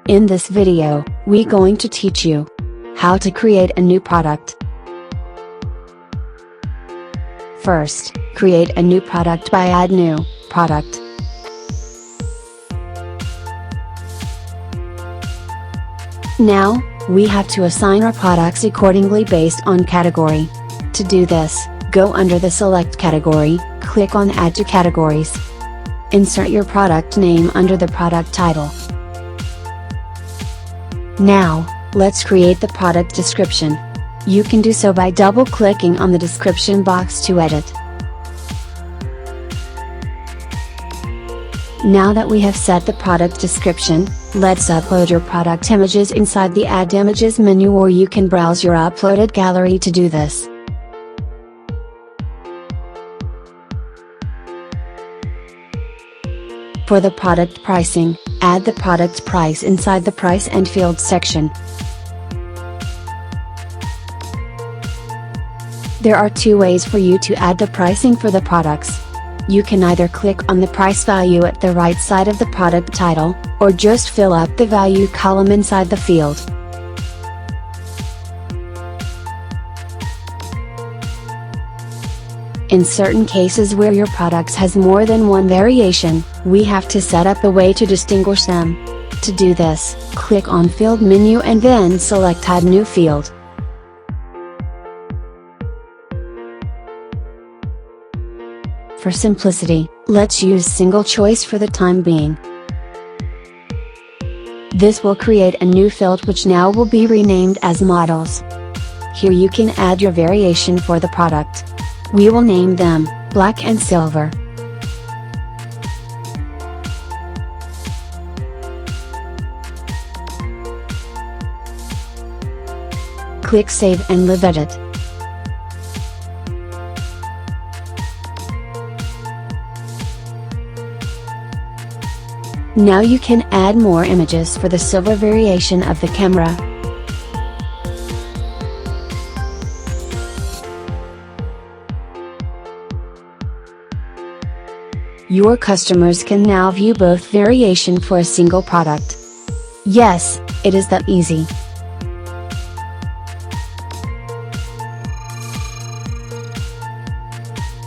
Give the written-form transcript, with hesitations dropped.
In this video, we're going to teach you how to create a new product. First, create a new product by add new product. Now, we have to assign our products accordingly based on category. To do this, go under the Select category, click on Add to Categories. Insert your product name under the product title. Now, let's create the product description. You can do so by double-clicking on the description box to edit. Now that we have set the product description, let's upload your product images inside the Add Images menu, or you can browse your uploaded gallery to do this. For the product pricing, add the product price inside the Price and Field section. There are two ways for you to add the pricing for the products. You can either click on the price value at the right side of the product title, or just fill up the value column inside the field. In certain cases where your products has more than one variation, we have to set up a way to distinguish them. To do this, click on Field menu and then select Add New Field. For simplicity, let's use single choice for the time being. This will create a new field which now will be renamed as Models. Here you can add your variation for the product. We will name them Black and Silver. Click Save and Live Edit. Now you can add more images for the silver variation of the camera. Your customers can now view both variation for a single product. Yes, it is that easy.